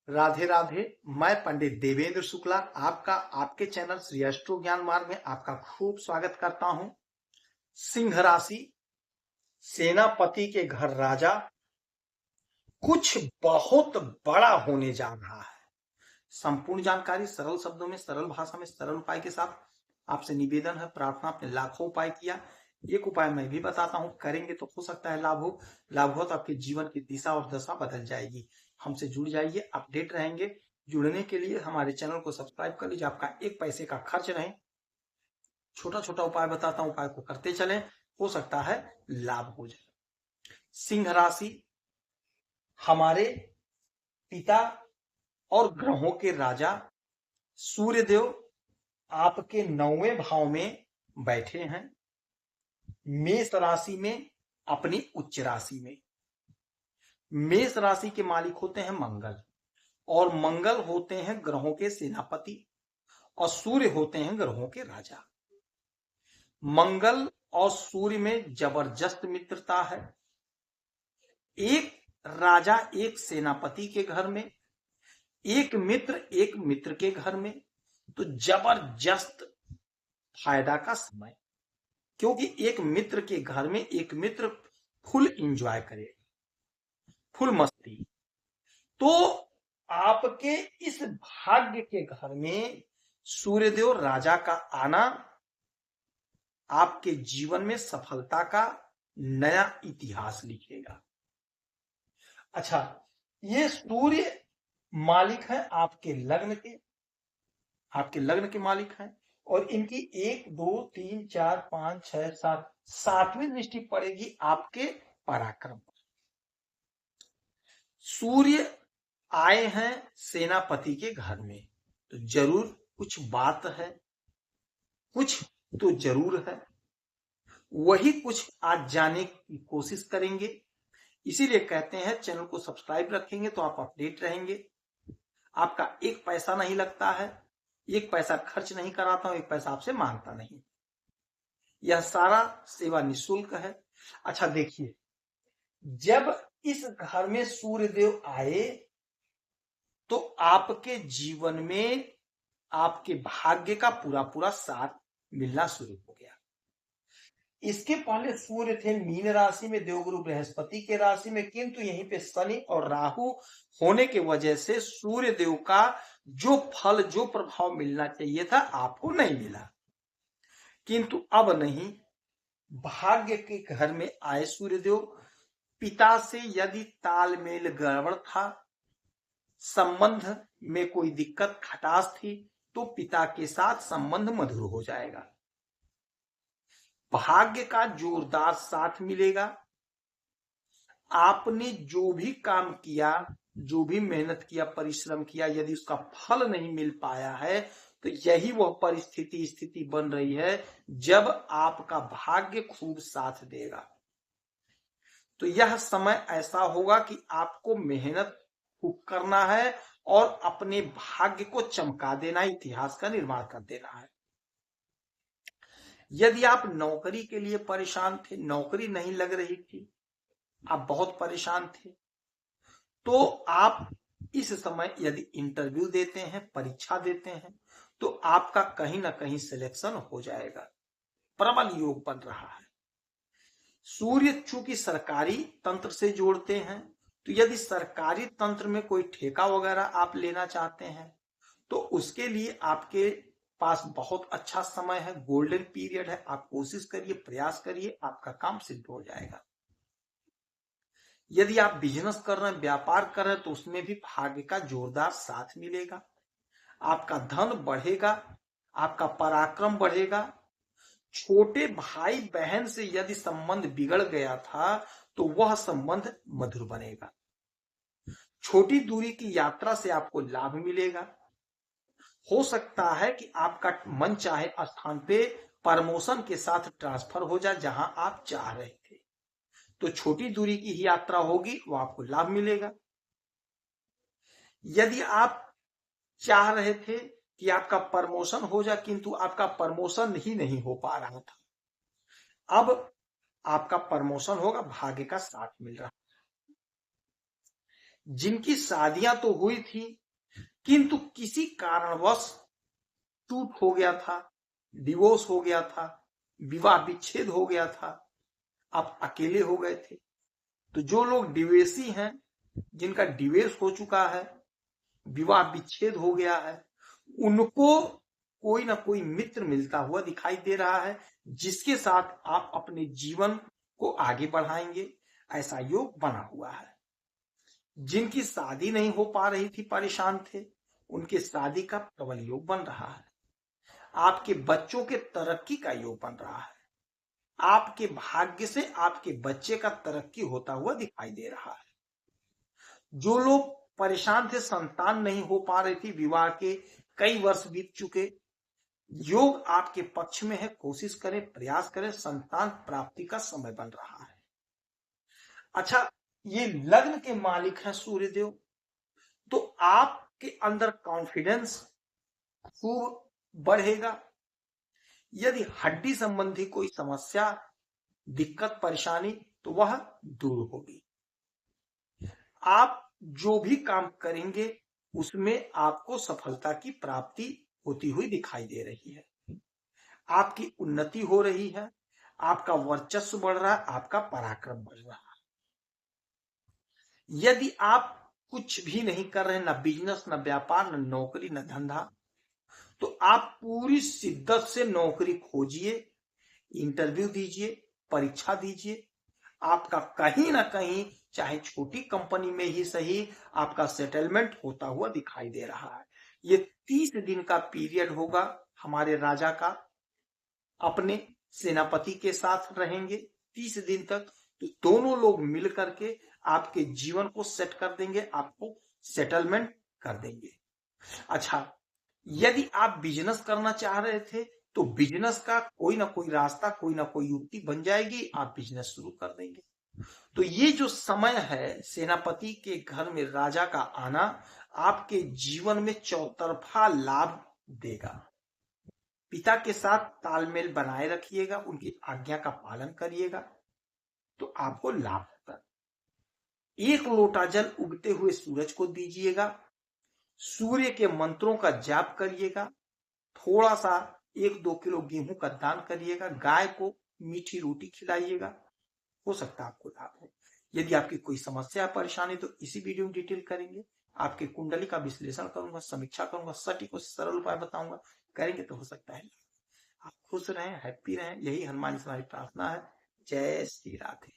राधे राधे। मैं पंडित देवेंद्र शुक्ला आपका आपके चैनल श्री एस्ट्रो ज्ञान मार्ग में आपका खूब स्वागत करता हूं। सिंह राशि, सेनापति के घर राजा, कुछ बहुत बड़ा होने जा रहा है। संपूर्ण जानकारी सरल शब्दों में, सरल भाषा में, सरल उपाय के साथ आपसे निवेदन है, प्रार्थना। आपने लाखों उपाय किया, एक उपाय मैं भी बताता हूं, करेंगे तो हो सकता है लाभ हो। लाभ हो तो आपके जीवन की दिशा और दशा बदल जाएगी। हमसे जुड़ जाइए, अपडेट रहेंगे। जुड़ने के लिए हमारे चैनल को सब्सक्राइब कर लीजिए, आपका एक पैसे का खर्च नहीं। छोटा छोटा उपाय बताता हूं, उपाय को करते चलें, हो सकता है लाभ हो जाए। सिंह राशि हमारे पिता और ग्रहों के राजा सूर्य देव आपके 9वें भाव में बैठे हैं, मेष राशि में, अपनी उच्च राशि में। मेष राशि के मालिक होते हैं मंगल, और मंगल होते हैं ग्रहों के सेनापति, और सूर्य होते हैं ग्रहों के राजा। मंगल और सूर्य में जबरदस्त मित्रता है। एक राजा एक सेनापति के घर में, एक मित्र के घर में, तो जबरदस्त फायदा का समय, क्योंकि एक मित्र के घर में एक मित्र फुल एंजॉय करेगा, फुल मस्ती। तो आपके इस भाग्य के घर में सूर्यदेव राजा का आना आपके जीवन में सफलता का नया इतिहास लिखेगा। अच्छा, ये सूर्य मालिक है आपके लग्न के मालिक हैं, और इनकी 1 2 3 4 5 6 7 सातवीं दृष्टि पड़ेगी आपके पराक्रम पर। सूर्य आए हैं सेनापति के घर में, तो जरूर कुछ बात है, कुछ तो जरूर है। वही कुछ आज जाने की कोशिश करेंगे। इसीलिए कहते हैं चैनल को सब्सक्राइब रखेंगे तो आप अपडेट रहेंगे। आपका एक पैसा नहीं लगता है, एक पैसा खर्च नहीं कराता हूं, एक पैसा आपसे मांगता नहीं। यह सारा सेवा निःशुल्क है। अच्छा देखिए, जब इस घर में सूर्यदेव आए तो आपके जीवन में आपके भाग्य का पूरा पूरा साथ मिलना शुरू हो गया। इसके पहले सूर्य थे मीन राशि में, देवगुरु बृहस्पति के राशि में, किंतु यहीं पे शनि और राहु होने के वजह से सूर्य देव का जो फल, जो प्रभाव मिलना चाहिए था आपको नहीं मिला। किंतु अब नहीं, भाग्य के घर में आए सूर्यदेव। पिता से यदि तालमेल गड़बड़ था, संबंध में कोई दिक्कत खटास थी, तो पिता के साथ संबंध मधुर हो जाएगा। भाग्य का जोरदार साथ मिलेगा। आपने जो भी काम किया, जो भी मेहनत किया, परिश्रम किया, यदि उसका फल नहीं मिल पाया है, तो यही वह स्थिति बन रही है जब आपका भाग्य खूब साथ देगा। तो यह समय ऐसा होगा कि आपको मेहनत खूब करना है और अपने भाग्य को चमका देना, इतिहास का निर्माण कर देना है। यदि आप नौकरी के लिए परेशान थे, नौकरी नहीं लग रही थी, आप बहुत परेशान थे, तो आप इस समय यदि इंटरव्यू देते हैं, परीक्षा देते हैं, तो आपका कहीं ना कहीं सिलेक्शन हो जाएगा। प्रबल योग बन रहा है। सूर्य चूंकि सरकारी तंत्र से जोड़ते हैं, तो यदि सरकारी तंत्र में कोई ठेका वगैरह आप लेना चाहते हैं, तो उसके लिए आपके पास बहुत अच्छा समय है, गोल्डन पीरियड है। आप कोशिश करिए, प्रयास करिए, आपका काम सिद्ध हो जाएगा। यदि आप बिजनेस कर रहे हैं, व्यापार कर रहे हैं, तो उसमें भी भाग्य का जोरदार साथ मिलेगा। आपका धन बढ़ेगा, आपका पराक्रम बढ़ेगा। छोटे भाई बहन से यदि संबंध बिगड़ गया था, तो वह संबंध मधुर बनेगा। छोटी दूरी की यात्रा से आपको लाभ मिलेगा। हो सकता है कि आपका मन चाहे स्थान पे प्रमोशन के साथ ट्रांसफर हो जाए जहां आप चाह रहे थे, तो छोटी दूरी की ही यात्रा होगी, वो आपको लाभ मिलेगा। यदि आप चाह रहे थे कि आपका प्रमोशन हो जाए, किंतु आपका प्रमोशन ही नहीं हो पा रहा था, अब आपका प्रमोशन होगा, भाग्य का साथ मिल रहा है। जिनकी शादियां तो हुई थी किंतु किसी कारणवश टूट हो गया था, डिवोर्स हो गया था, विवाह विच्छेद हो गया था, आप अकेले हो गए थे। तो जो लोग डिवेसी हैं, जिनका डिवेस हो चुका है, विवाह विच्छेद हो गया है, उनको कोई ना कोई मित्र मिलता हुआ दिखाई दे रहा है, जिसके साथ आप अपने जीवन को आगे बढ़ाएंगे, ऐसा योग बना हुआ है। जिनकी शादी नहीं हो पा रही थी, परेशान थे, उनके शादी का प्रबल योग बन रहा है। आपके बच्चों के तरक्की का योग बन रहा है। आपके भाग्य से आपके बच्चे का तरक्की होता हुआ दिखाई दे रहा है। जो लोग परेशान थे, संतान नहीं हो पा रही थी, विवाह के कई वर्ष बीत चुके, योग आपके पक्ष में है। कोशिश करें, प्रयास करें, संतान प्राप्ति का समय बन रहा है। अच्छा, ये लग्न के मालिक हैं सूर्यदेव, तो आपके अंदर कॉन्फिडेंस खूब बढ़ेगा। यदि हड्डी संबंधी कोई समस्या, दिक्कत, परेशानी, तो वह दूर होगी। आप जो भी काम करेंगे उसमें आपको सफलता की प्राप्ति होती हुई दिखाई दे रही है। आपकी उन्नति हो रही है, आपका वर्चस्व बढ़ रहा है, आपका पराक्रम बढ़ रहा है। यदि आप कुछ भी नहीं कर रहे, न बिजनेस, न व्यापार, न नौकरी, न धंधा, तो आप पूरी शिद्दत से नौकरी खोजिए, इंटरव्यू दीजिए, परीक्षा दीजिए। आपका कहीं ना कहीं, चाहे छोटी कंपनी में ही सही, आपका सेटलमेंट होता हुआ दिखाई दे रहा है। ये 30 दिन का पीरियड होगा। हमारे राजा का अपने सेनापति के साथ रहेंगे 30 दिन तक, तो दोनों लोग मिल करके आपके जीवन को सेट कर देंगे, आपको सेटलमेंट कर देंगे। अच्छा, यदि आप बिजनेस करना चाह रहे थे, तो बिजनेस का कोई ना कोई रास्ता, कोई ना कोई युक्ति बन जाएगी, आप बिजनेस शुरू कर देंगे। तो ये जो समय है, सेनापति के घर में राजा का आना आपके जीवन में चौतरफा लाभ देगा। पिता के साथ तालमेल बनाए रखिएगा, उनकी आज्ञा का पालन करिएगा, तो आपको लाभ होगा। 1 लोटा जल उगते हुए सूरज को दीजिएगा। सूर्य के मंत्रों का जाप करिएगा। थोड़ा सा 1-2 किलो गेहूं का दान करिएगा। गाय को मीठी रोटी खिलाइएगा, हो सकता है आपको लाभ हो। यदि आपकी कोई समस्या, परेशानी, तो इसी वीडियो में डिटेल करेंगे। आपके कुंडली का विश्लेषण करूंगा, समीक्षा करूंगा, सटीक और सरल उपाय बताऊंगा। करेंगे तो हो सकता है आप खुश रहें, हैप्पी रहें। यही हनुमान जी से हमारी प्रार्थना है। जय श्री राधे।